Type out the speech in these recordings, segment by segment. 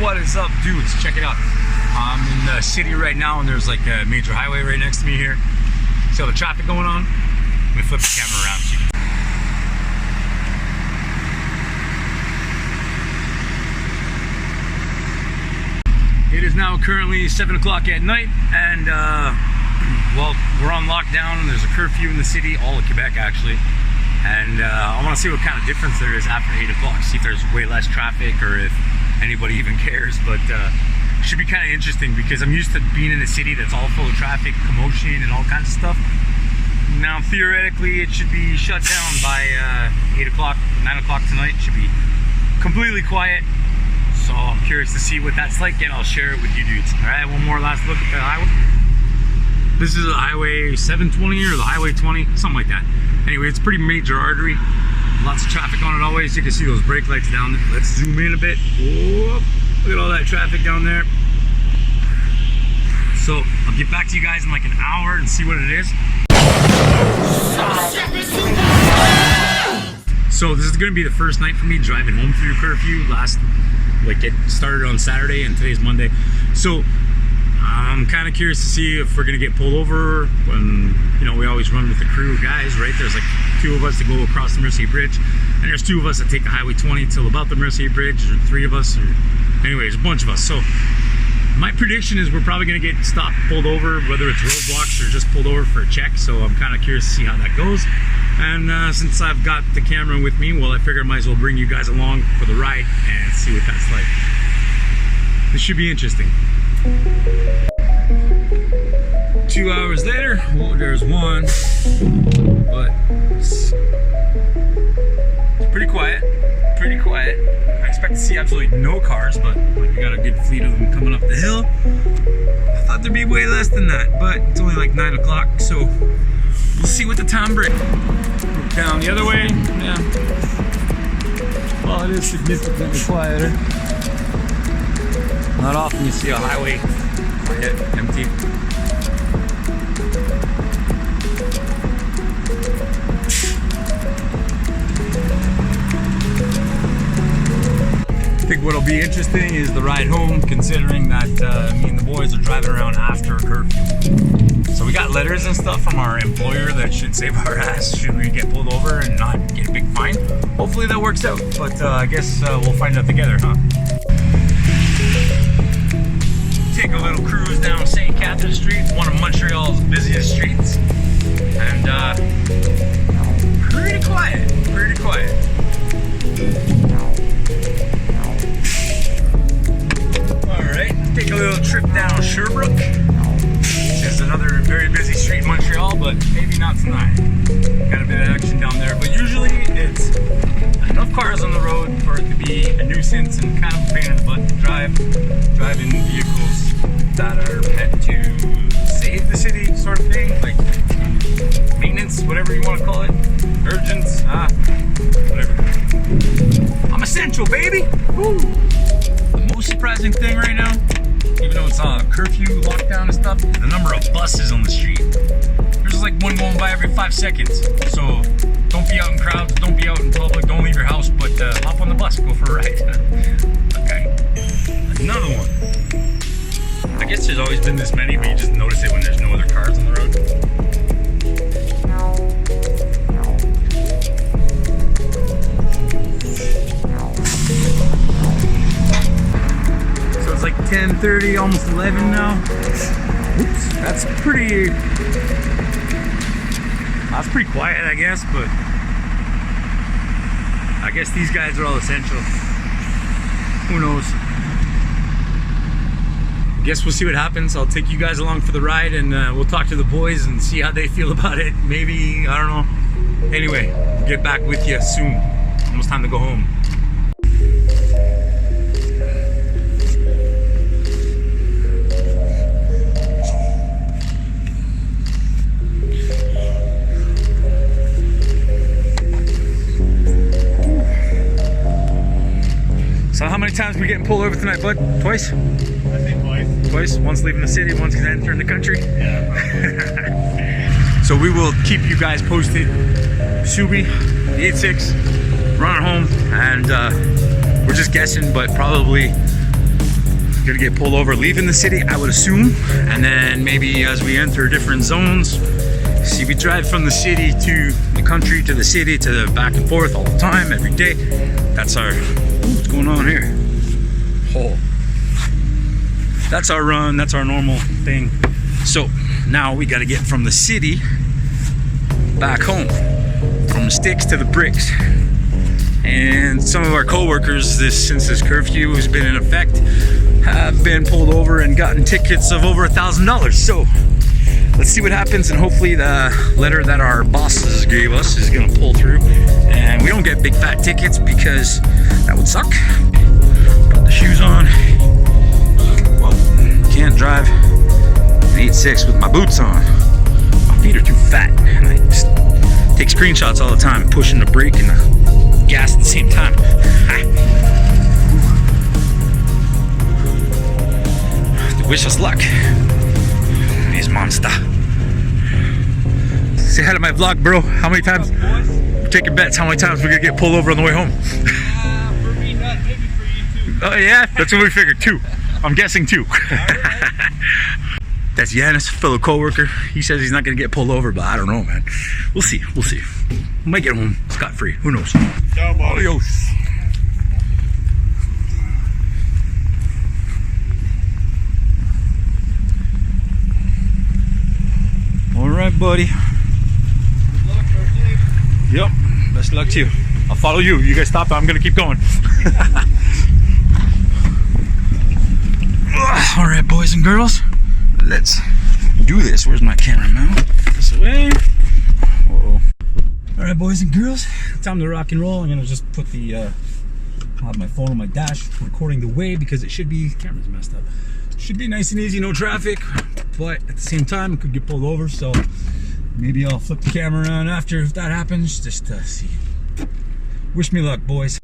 What is up, dudes? Check it out. I'm in the city right now, and there's like a major highway right next to me here. See all the traffic going on? Let me flip the camera around so you can. It is now currently 7 o'clock at night, and well, we're on lockdown, and there's a curfew in the city, all of Quebec actually. And I want to see what kind of difference there is after 8 o'clock. See if there's way less traffic or if anybody even cares. But it should be kind of interesting because I'm used to being in a city that's all full of traffic, commotion, and all kinds of stuff. Now, theoretically, it should be shut down by 8 o'clock, 9 o'clock tonight. It should be completely quiet. So I'm curious to see what that's like, and I'll share it with you dudes. All right, one more last look at the highway. This is the highway 720 or the highway 20, something like that. Anyway, it's a pretty major artery. Lots of traffic on it always. You can see those brake lights down there. Let's zoom in a bit. Whoop. Look at all that traffic down there. So I'll get back to you guys in like an hour and see what it is. So this is going to be the first night for me driving home through curfew. It started on Saturday and today's Monday. So I'm kind of curious to see if we're going to get pulled over when, you know, we always run with the crew guys, right? There's like 2 of us to go across the Mercier Bridge, and there's 2 of us that take the Highway 20 till about the Mercier Bridge, or 3 of us, or anyways, a bunch of us. So my prediction is we're probably going to get stopped, pulled over, whether it's roadblocks or just pulled over for a check. So I'm kind of curious to see how that goes. And since I've got the camera with me, well, I figured I might as well bring you guys along for the ride and see what that's like. This should be interesting. 2 hours later, well, there's one, but it's pretty quiet, pretty quiet. I expect to see absolutely no cars, but we got a good fleet of them coming up the hill. I thought there'd be way less than that, but it's only like 9 o'clock, so we'll see what the time brings. Down the other way, yeah. Well, it is significantly quieter. Not often you see a highway quiet, empty. I think what'll be interesting is the ride home, considering that me and the boys are driving around after curfew. So we got letters and stuff from our employer that should save our ass should we get pulled over and not get a big fine. Hopefully that works out, but I guess we'll find out together, huh? Take a little cruise down St. Catherine Street, one of Montreal's busiest streets, and pretty quiet, pretty quiet. Alright, let's take a little trip down Sherbrooke. This is another very busy street in Montreal, but maybe not tonight. Got a bit of action down there, but usually it's enough cars on the road for it to be a nuisance and kind of a pain in the butt to drive in vehicles that are meant to save the city, sort of thing, like maintenance, whatever you want to call it, urgence, whatever. I'm essential, baby. Woo. The most surprising thing right now, even though it's on curfew, lockdown and stuff, the number of buses on the street. There's like one going by every 5 seconds. So don't be out in crowds, don't be out in public, don't leave your house, but hop on the bus, go for a ride. Okay, another one. I guess there's always been this many, but you just notice it when there's no other cars on the road. So it's like 10:30, almost 11 now. Oops, that's pretty quiet, I guess, but I guess these guys are all essential. Who knows? I guess we'll see what happens. I'll take you guys along for the ride, and we'll talk to the boys and see how they feel about it. Maybe, I don't know. Anyway, we'll get back with you soon. Almost time to go home. So how many times are we getting pulled over tonight, bud? Twice? I think twice. Twice? Once leaving the city, once entering the country? Yeah. So we will keep you guys posted. Subi, the 86, running home, and we're just guessing, but probably gonna get pulled over leaving the city, I would assume, and then maybe as we enter different zones. See, we drive from the city to the country to the city to the back and forth all the time, every day. That's our, what's going on here? Oh, that's our run, that's our normal thing. So now we got to get from the city back home, from the sticks to the bricks. And some of our co-workers, since this curfew has been in effect, have been pulled over and gotten tickets of over $1,000. So let's see what happens, and hopefully the letter that our bosses gave us is gonna pull through and we don't get big fat tickets, because that would suck. Put the shoes on. Well, can't drive an 8.6 with my boots on. My feet are too fat, and I just take screenshots all the time, pushing the brake and the gas at the same time. Wish us luck. These monster. Say hi to my vlog, bro. How many times? Taking bets. How many times we're gonna get pulled over on the way home? For me, not maybe for you too. Oh yeah, that's what we figured. 2. I'm guessing 2. That's Yanis, fellow co-worker. He says he's not gonna get pulled over, but I don't know, man. We'll see. We'll see. We might get home scot-free. Who knows? Adios. All right, buddy. Good luck, Thursday. Yep. Best luck to you. I'll follow you. You guys stop. I'm gonna keep going. All right, boys and girls. Let's do this. Where's my camera mount? This way. Uh-oh. All right, boys and girls. Time to rock and roll. I'm gonna just put the. I'll have my phone on my dash, recording the way, because it should be. Camera's messed up. Should be nice and easy, no traffic, but at the same time, it could get pulled over, so maybe I'll flip the camera around after if that happens, just to see. Wish me luck, boys.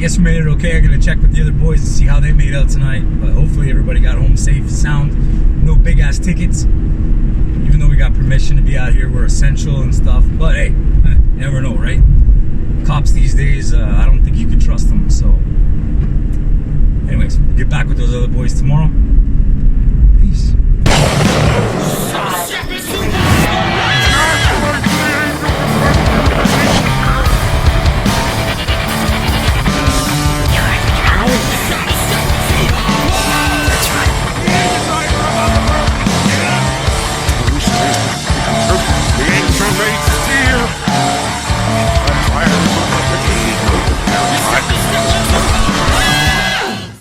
guess we made it okay. I gotta check with the other boys to see how they made out tonight. But hopefully everybody got home safe, sound, no big ass tickets. Even though we got permission to be out here, we're essential and stuff. But hey, you never know, right? Cops these days, I don't think you can trust them. So, anyways, we'll get back with those other boys tomorrow. Peace.